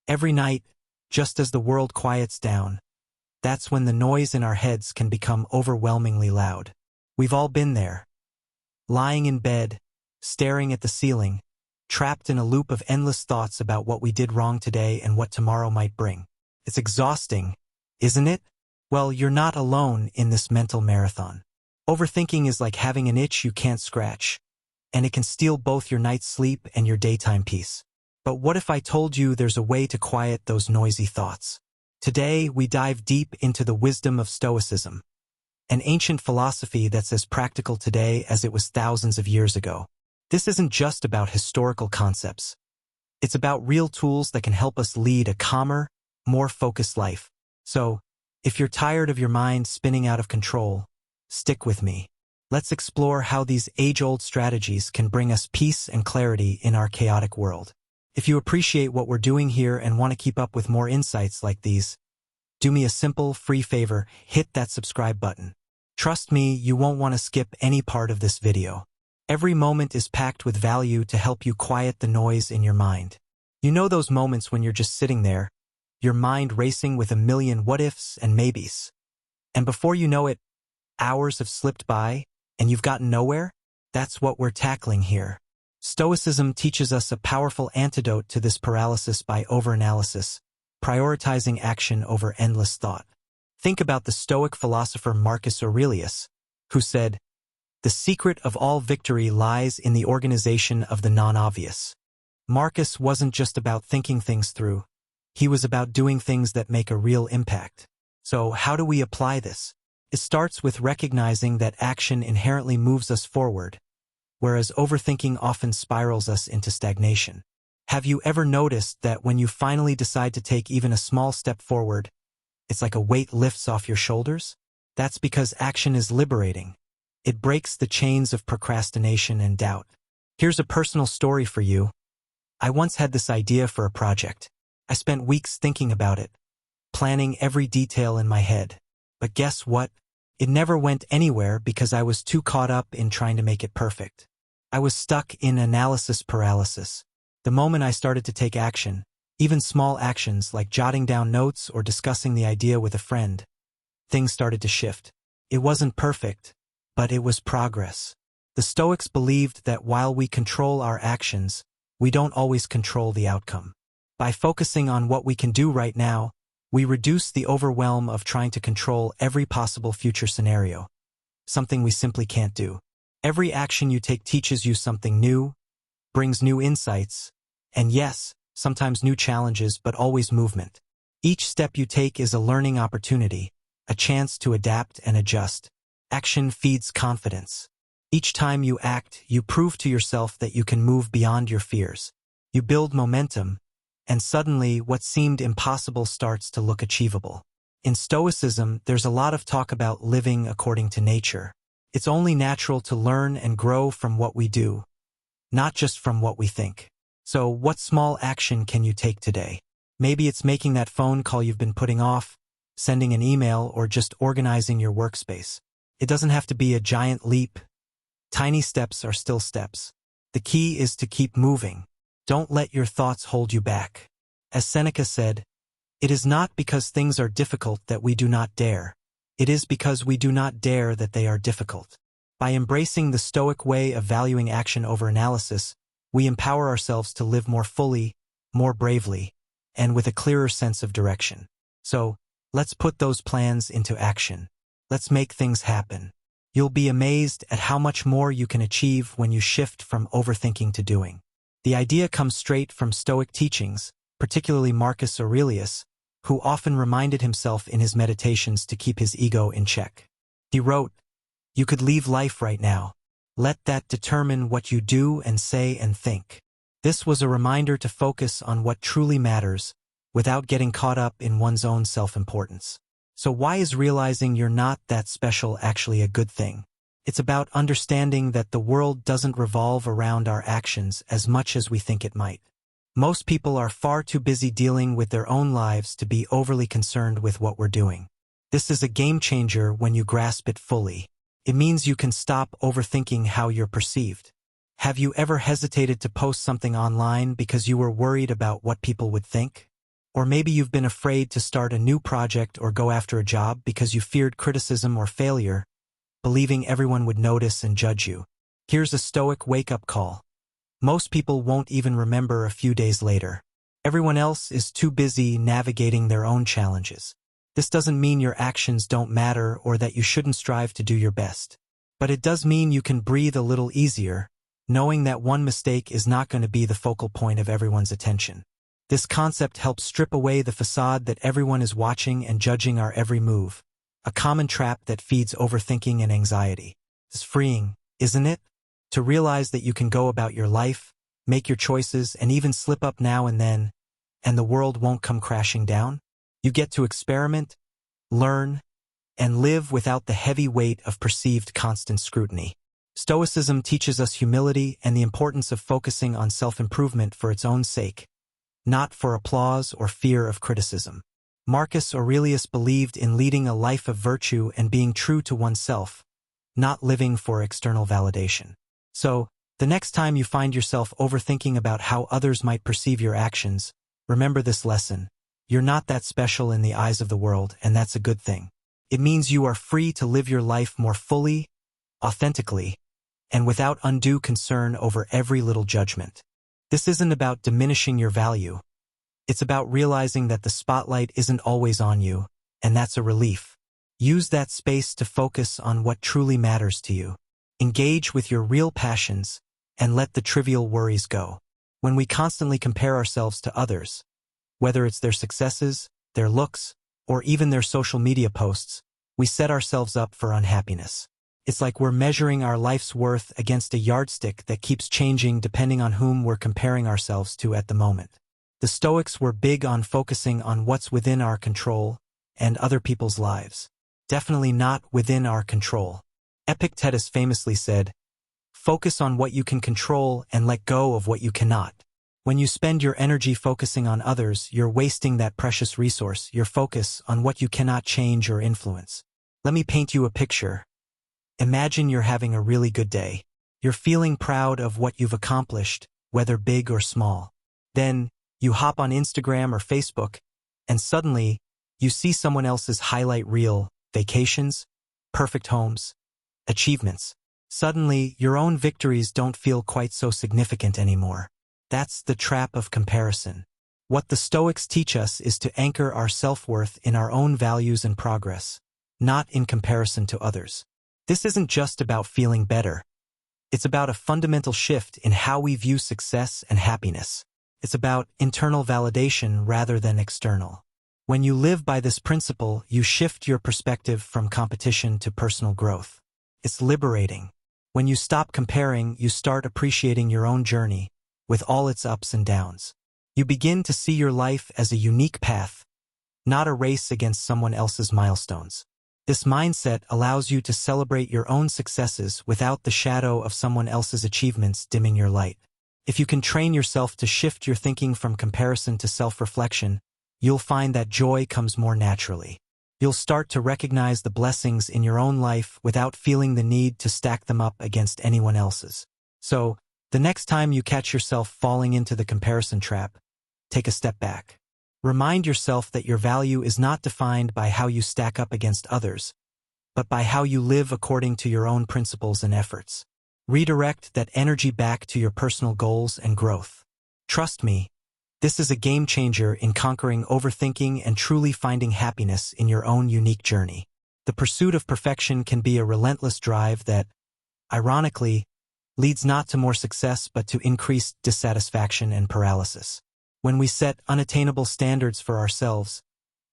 Every night, just as the world quiets down, that's when the noise in our heads can become overwhelmingly loud. We've all been there. Lying in bed, staring at the ceiling, trapped in a loop of endless thoughts about what we did wrong today and what tomorrow might bring. It's exhausting, isn't it? Well, you're not alone in this mental marathon. Overthinking is like having an itch you can't scratch, and it can steal both your night's sleep and your daytime peace. But what if I told you there's a way to quiet those noisy thoughts? Today, we dive deep into the wisdom of Stoicism, an ancient philosophy that's as practical today as it was thousands of years ago. This isn't just about historical concepts. It's about real tools that can help us lead a calmer, more focused life. So, if you're tired of your mind spinning out of control, stick with me. Let's explore how these age-old strategies can bring us peace and clarity in our chaotic world. If you appreciate what we're doing here and want to keep up with more insights like these, do me a simple, free favor, hit that subscribe button. Trust me, you won't want to skip any part of this video. Every moment is packed with value to help you quiet the noise in your mind. You know those moments when you're just sitting there, your mind racing with a million what-ifs and maybes. And before you know it, hours have slipped by, and you've gotten nowhere? That's what we're tackling here. Stoicism teaches us a powerful antidote to this paralysis by overanalysis, prioritizing action over endless thought. Think about the Stoic philosopher Marcus Aurelius, who said, "The secret of all victory lies in the organization of the non-obvious." Marcus wasn't just about thinking things through. He was about doing things that make a real impact. So how do we apply this? It starts with recognizing that action inherently moves us forward, whereas overthinking often spirals us into stagnation. Have you ever noticed that when you finally decide to take even a small step forward, it's like a weight lifts off your shoulders? That's because action is liberating. It breaks the chains of procrastination and doubt. Here's a personal story for you. I once had this idea for a project. I spent weeks thinking about it, planning every detail in my head. But guess what? It never went anywhere because I was too caught up in trying to make it perfect. I was stuck in analysis paralysis. The moment I started to take action, even small actions like jotting down notes or discussing the idea with a friend, things started to shift. It wasn't perfect, but it was progress. The Stoics believed that while we control our actions, we don't always control the outcome. By focusing on what we can do right now, we reduce the overwhelm of trying to control every possible future scenario, something we simply can't do. Every action you take teaches you something new, brings new insights, and yes, sometimes new challenges, but always movement. Each step you take is a learning opportunity, a chance to adapt and adjust. Action feeds confidence. Each time you act, you prove to yourself that you can move beyond your fears. You build momentum, and suddenly what seemed impossible starts to look achievable. In Stoicism, there's a lot of talk about living according to nature. It's only natural to learn and grow from what we do, not just from what we think. So what small action can you take today? Maybe it's making that phone call you've been putting off, sending an email, or just organizing your workspace. It doesn't have to be a giant leap. Tiny steps are still steps. The key is to keep moving. Don't let your thoughts hold you back. As Seneca said, "It is not because things are difficult that we do not dare. It is because we do not dare that they are difficult." By embracing the Stoic way of valuing action over analysis, we empower ourselves to live more fully, more bravely, and with a clearer sense of direction. So, let's put those plans into action. Let's make things happen. You'll be amazed at how much more you can achieve when you shift from overthinking to doing. The idea comes straight from Stoic teachings, particularly Marcus Aurelius, who often reminded himself in his meditations to keep his ego in check. He wrote, "You could leave life right now. Let that determine what you do and say and think." This was a reminder to focus on what truly matters, without getting caught up in one's own self-importance. So why is realizing you're not that special actually a good thing? It's about understanding that the world doesn't revolve around our actions as much as we think it might. Most people are far too busy dealing with their own lives to be overly concerned with what we're doing. This is a game changer when you grasp it fully. It means you can stop overthinking how you're perceived. Have you ever hesitated to post something online because you were worried about what people would think? Or maybe you've been afraid to start a new project or go after a job because you feared criticism or failure, believing everyone would notice and judge you. Here's a Stoic wake-up call. Most people won't even remember a few days later. Everyone else is too busy navigating their own challenges. This doesn't mean your actions don't matter or that you shouldn't strive to do your best. But it does mean you can breathe a little easier, knowing that one mistake is not going to be the focal point of everyone's attention. This concept helps strip away the facade that everyone is watching and judging our every move, a common trap that feeds overthinking and anxiety. It's freeing, isn't it? To realize that you can go about your life, make your choices, and even slip up now and then, and the world won't come crashing down. You get to experiment, learn, and live without the heavy weight of perceived constant scrutiny. Stoicism teaches us humility and the importance of focusing on self-improvement for its own sake, not for applause or fear of criticism. Marcus Aurelius believed in leading a life of virtue and being true to oneself, not living for external validation. So, the next time you find yourself overthinking about how others might perceive your actions, remember this lesson. You're not that special in the eyes of the world, and that's a good thing. It means you are free to live your life more fully, authentically, and without undue concern over every little judgment. This isn't about diminishing your value. It's about realizing that the spotlight isn't always on you, and that's a relief. Use that space to focus on what truly matters to you. Engage with your real passions, and let the trivial worries go. When we constantly compare ourselves to others, whether it's their successes, their looks, or even their social media posts, we set ourselves up for unhappiness. It's like we're measuring our life's worth against a yardstick that keeps changing depending on whom we're comparing ourselves to at the moment. The Stoics were big on focusing on what's within our control and other people's lives. Definitely not within our control. Epictetus famously said, "Focus on what you can control and let go of what you cannot." When you spend your energy focusing on others, you're wasting that precious resource, your focus on what you cannot change or influence. Let me paint you a picture. Imagine you're having a really good day. You're feeling proud of what you've accomplished, whether big or small. Then, you hop on Instagram or Facebook, and suddenly, you see someone else's highlight reel, vacations, perfect homes, achievements. Suddenly, your own victories don't feel quite so significant anymore. That's the trap of comparison. What the Stoics teach us is to anchor our self-worth in our own values and progress, not in comparison to others. This isn't just about feeling better. It's about a fundamental shift in how we view success and happiness. It's about internal validation rather than external. When you live by this principle, you shift your perspective from competition to personal growth. It's liberating. When you stop comparing, you start appreciating your own journey, with all its ups and downs. You begin to see your life as a unique path, not a race against someone else's milestones. This mindset allows you to celebrate your own successes without the shadow of someone else's achievements dimming your light. If you can train yourself to shift your thinking from comparison to self-reflection, you'll find that joy comes more naturally. You'll start to recognize the blessings in your own life without feeling the need to stack them up against anyone else's. So, the next time you catch yourself falling into the comparison trap, take a step back. Remind yourself that your value is not defined by how you stack up against others, but by how you live according to your own principles and efforts. Redirect that energy back to your personal goals and growth. Trust me, this is a game changer in conquering overthinking and truly finding happiness in your own unique journey. The pursuit of perfection can be a relentless drive that, ironically, leads not to more success but to increased dissatisfaction and paralysis. When we set unattainable standards for ourselves,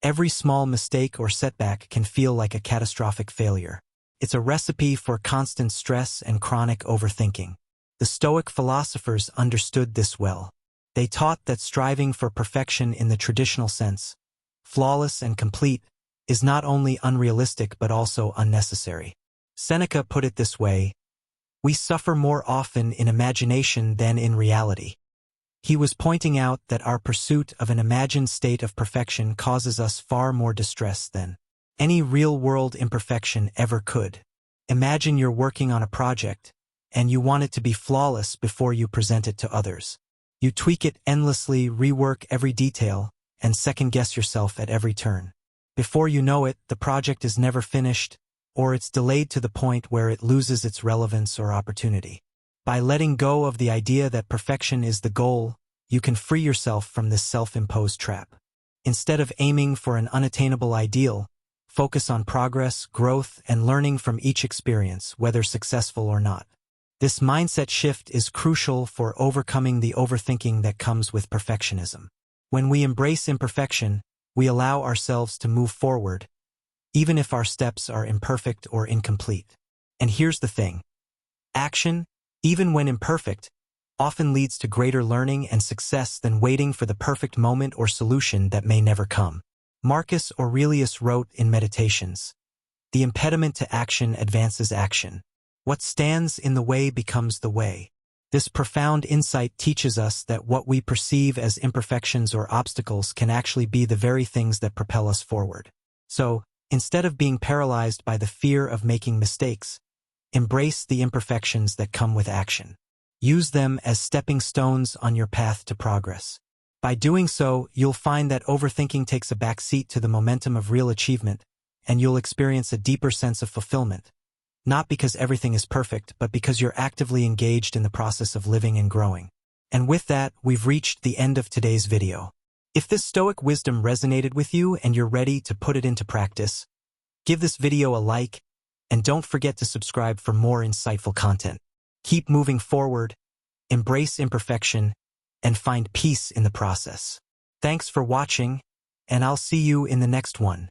every small mistake or setback can feel like a catastrophic failure. It's a recipe for constant stress and chronic overthinking. The Stoic philosophers understood this well. They taught that striving for perfection in the traditional sense, flawless and complete, is not only unrealistic but also unnecessary. Seneca put it this way, "We suffer more often in imagination than in reality." He was pointing out that our pursuit of an imagined state of perfection causes us far more distress than any real-world imperfection ever could. Imagine you're working on a project, and you want it to be flawless before you present it to others. You tweak it endlessly, rework every detail, and second-guess yourself at every turn. Before you know it, the project is never finished, or it's delayed to the point where it loses its relevance or opportunity. By letting go of the idea that perfection is the goal, you can free yourself from this self-imposed trap. Instead of aiming for an unattainable ideal, focus on progress, growth, and learning from each experience, whether successful or not. This mindset shift is crucial for overcoming the overthinking that comes with perfectionism. When we embrace imperfection, we allow ourselves to move forward, even if our steps are imperfect or incomplete. And here's the thing. Action, even when imperfect, often leads to greater learning and success than waiting for the perfect moment or solution that may never come. Marcus Aurelius wrote in Meditations, "The impediment to action advances action. What stands in the way becomes the way." This profound insight teaches us that what we perceive as imperfections or obstacles can actually be the very things that propel us forward. So, instead of being paralyzed by the fear of making mistakes, embrace the imperfections that come with action. Use them as stepping stones on your path to progress. By doing so, you'll find that overthinking takes a back seat to the momentum of real achievement, and you'll experience a deeper sense of fulfillment. Not because everything is perfect, but because you're actively engaged in the process of living and growing. And with that, we've reached the end of today's video. If this Stoic wisdom resonated with you and you're ready to put it into practice, give this video a like, and don't forget to subscribe for more insightful content. Keep moving forward, embrace imperfection, and find peace in the process. Thanks for watching, and I'll see you in the next one.